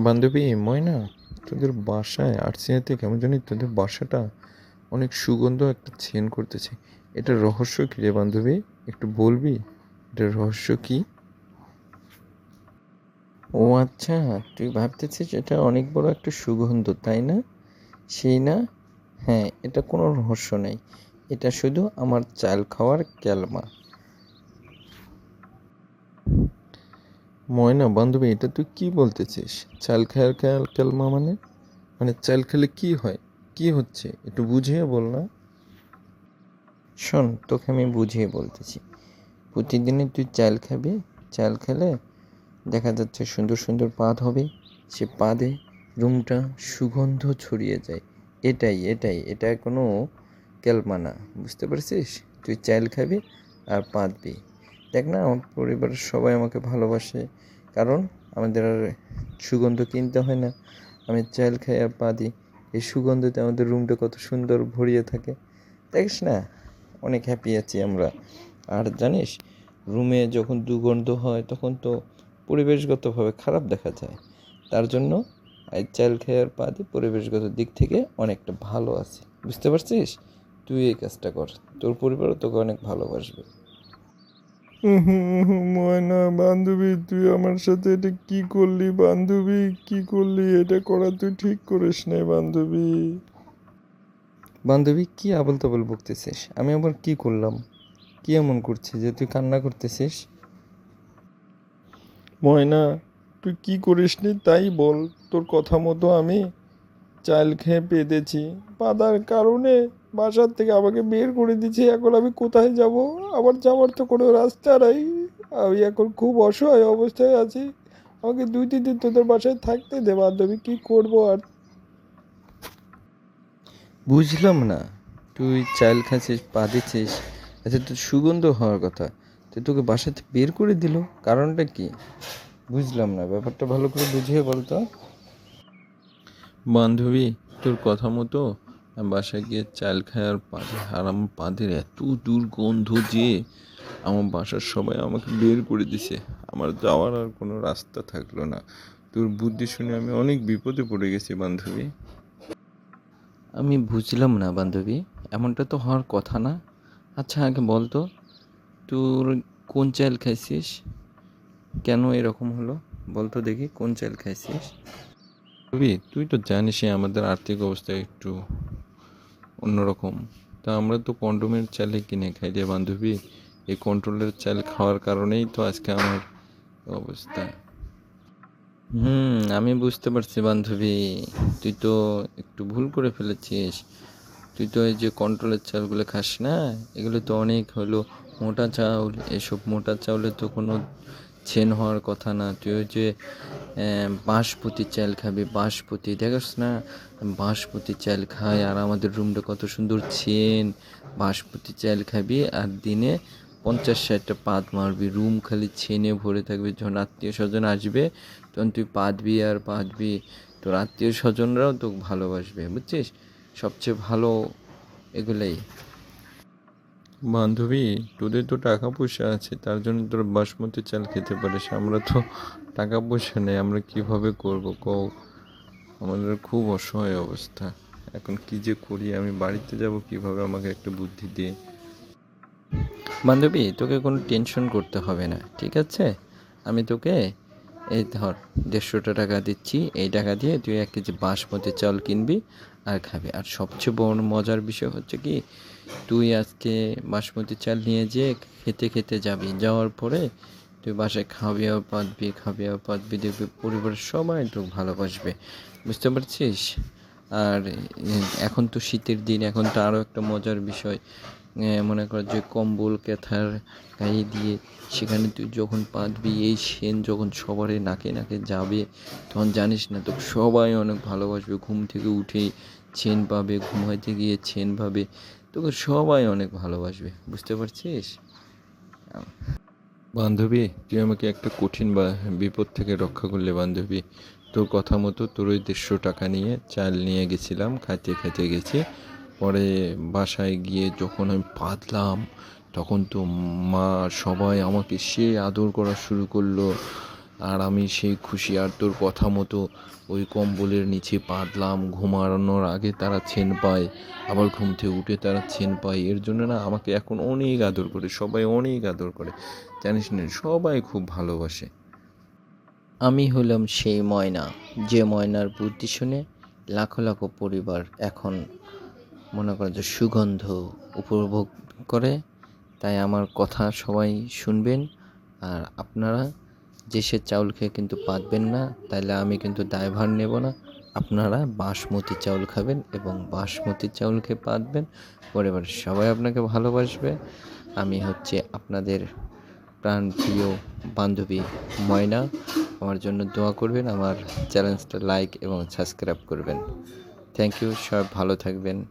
বান্ধবী ময়না, তোদের বাসায় আর্সেনাতে কেমন জানি তোদের বাসাটা অনেক সুগন্ধ একটা সেন্ট করতেছে। এটা রহস্য কী রে বান্ধবী? একটু বলবি এটার রহস্য কী? ও আচ্ছা, তুই ভাবতেছিস এটা অনেক বড় একটা সুগন্ধ, তাই না? সেই না? হ্যাঁ, এটা কোনো রহস্য নেই। এটা শুধু আমার চাল খাওয়ার ক্যালমা। ময়না বান্ধবী, এটা তুই কি বলতেছিস? চাল খাওয়ার ক্যালমা মানে? মানে চাল খেলে কি হয়, কি হচ্ছে একটু বুঝিয়ে বল না। শোন, তোকে আমি বুঝিয়ে বলতেছি। প্রতিদিনই তুই চাল খাবি। চাল খেলে দেখা যাচ্ছে সুন্দর সুন্দর পাদ হবে। সে পাদে রুমটা সুগন্ধ ছড়িয়ে যায়। এটা কোনো ক্যালমা না, বুঝতে পারছিস? তুই চাল খাবি আর পাদবি। দেখ না, আমার পরিবারের সবাই আমাকে ভালোবাসে, কারণ আমাদের আর সুগন্ধ কিনতে হয় না। আমি চাল খাই আর পাদি, এই সুগন্ধতে আমাদের রুমটা কত সুন্দর ভরিয়ে থাকে। দেখিস না, অনেক হ্যাপি আছি আমরা। আর জানিস, রুমে যখন দুর্গন্ধ হয় তখন তো পরিবেশগতভাবে খারাপ দেখা যায়। তার জন্য এই চাল খেয়ার পাতি পরিবেশগত দিক থেকে অনেকটা ভালো আছে, বুঝতে পারছিস? তুই এই কাজটা কর, তোর পরিবারও তোকে অনেক ভালোবাসবে। ময়না বান্ধবী, তুই আমার সাথে এটা কি করলি বান্ধবী? কি করলি? এটা করা তুই ঠিক করিস নাই বান্ধবী। বান্ধবী, কি আবল তাবল বকতেছিস? আমি আবার কি করলাম? কি এমন করছি যে তুই কান্না করতেছিস? ময়না, তুই কি করিসনি তাই বল। তোর কথা মতো আমি চাল খেয়ে পেদেছি। বাধার কারণে বাসার থেকে আমাকে বের করে দিয়েছে। এখন আমি কোথায় যাব? আমার যাওয়ার তো কোনো রাস্তা নাই। আমি এখন খুব অসহায় অবস্থায় আছি। আমাকে 2-3 দিন তোদের বাসায় থাকতে দে বান্ধবী, কি করবো আর। বুঝলাম না, তুই চাল খাচ্ছিস, পা দিচ্ছিস, আচ্ছা তোর সুগন্ধ হওয়ার কথা, তুই তোকে বাসাতে বের করে দিল, কারণটা কি? বুঝলাম না, ব্যাপারটা ভালো করে বুঝিয়ে বলতো। বান্ধবী, তোর কথা মতো আমি বাসায় গিয়ে চাল খাই আর পাঁধে, আর আমার পাঁধের এত দুর্গন্ধ যে আমার বাসার সবাই আমাকে বের করে দিছে। আমার যাওয়ার আর কোনো রাস্তা থাকলো না। তোর বুদ্ধি শুনে আমি অনেক বিপদে পড়ে গেছি বান্ধবী। আমি বুঝলাম না বান্ধবী, এমনটা তো হওয়ার কথা না। আচ্ছা আগে বলতো, তোর কোন চাল খাইছিস? কেন এরকম হলো বলতো দেখি, কোন চাল খাইছিস? বান্ধবী, তুই তো জানিসই আমাদের আর্থিক অবস্থা একটু অন্যরকম। তা আমরা তো কন্ডোমের চালে কিনে খাই রে বান্ধবী। এই কন্ট্রোলের চাল খাওয়ার কারণেই তো আজকে আমার অবস্থা। আমি বুঝতে পারছি বান্ধবী, তুই তো একটু ভুল করে ফেলেছিস। তুই তো এই যে কন্ট্রোলের চালগুলো খাস না, এগুলো তো অনেক হলো মোটা চাউল। এসব মোটা চাউলে তো কোনো ছেন হওয়ার কথা না। তুই ওই যে বাঁশপতি চাল খাবি, বাঁশপতি দেখাস না, বাঁশপতি চাল খাই আর আমাদের রুমটা কত সুন্দর ছেন। বাঁশপতি চাল খাবি আর দিনে 50-60টা পাদ মারবি, রুম খালি ছেনে ভরে থাকবে। যখন আত্মীয় স্বজন আসবে তখন তুই পাদবি আর পাদবি, তোর আত্মীয় স্বজনরাও তোকে ভালোবাসবে, বুঝছিস? সবচেয়ে ভালো এগুলাই। বান্ধবী, তোদের তো টাকা পয়সা আছে, তার জন্য তোর বাসমতি চাল খেতে পারিস। আমরা তো টাকা পয়সা নেই, আমরা কিভাবে করবো কও? আমাদের খুব অসহায় অবস্থা। এখন কি যে করি, আমি বাড়িতে যাব কিভাবে? আমাকে একটা বুদ্ধি দিয়ে। বান্ধবী, তোকে কোনো টেনশন করতে হবে না, ঠিক আছে? আমি তোকে এই ধর 150 টাকা দিচ্ছি, এই টাকা দিয়ে তুই 1 কেজি বাসমতি চাল কিনবি আর খাবি। আর সবচেয়ে বড় মজার বিষয় হচ্ছে কি, তুই আজকে বাসমতি চাল নিয়ে যেয়ে খেতে খেতে যাবি, যাওয়ার পরে তুই বাসায় খাবি আর পাতবি, দেখবি পরিবারের সবাই তোকে ভালোবাসবে, বুঝতে পারছিস? আর এখন তো শীতের দিন, এখন তো আরও একটা মজার বিষয়, মনে কর যে কম্বল ক্যাথার গায়ে দিয়ে সেখানে তুই যখন পাতবি, এই সেন যখন সবার নাকে নাকে যাবে, তখন জানিস না তোকে সবাই অনেক ভালোবাসবে। ঘুম থেকে উঠেই ছেন পাবে, ঘুমাইতে গিয়ে ছেন পাবে, তোকে সবাই অনেক ভালোবাসবে, বুঝতে পারছিস? বান্ধবী, তুই আমাকে একটা কঠিন বা বিপদ থেকে রক্ষা করলে বান্ধবী। তোর কথা মতো তোর ওই 150 টাকা নিয়ে চাল নিয়ে গেছিলাম, খাইতে খাইতে গেছি। পরে বাসায় গিয়ে যখন আমি পাতলাম, তখন তো মা সবাই আমাকে সে আদর করা শুরু করলো। আর আমি সেই খুশি, আর তোর কথা মতো ওই কম্বলের নিচে পাতলাম, ঘুমানোর আগে তারা ছেন পায়, আবার ঘুম থেকে উঠে তারা ছেন পায়। এর জন্য না আমাকে এখন অনেক আদর করে, সবাই অনেক আদর করে, জানিস না, সবাই খুব ভালোবাসে। আমি হলাম সেই ময়না, যে ময়নার বুদ্ধি শুনে লাখো লাখো পরিবার এখন মনে করে যে সুগন্ধ উপভোগ করে। তাই আমার কথা সবাই শুনবেন। আর আপনারা দেশের চাউল খেয়ে কিন্তু পাতবেন না, তাইলে আমি কিন্তু দায়ভার নেব না। আপনারা বাসমতি চাউল খাবেন এবং বাসমতি চাউল খেয়ে পাতবেন, পরিবারের সবাই আপনাকে ভালোবাসবে। আমি হচ্ছে আপনাদের প্রাণপ্রিয় বান্ধবী ময়না। আমার জন্য দোয়া করবেন, আমার চ্যানেলটা লাইক এবং সাবস্ক্রাইব করবেন। থ্যাংক ইউ, সবাই ভালো থাকবেন।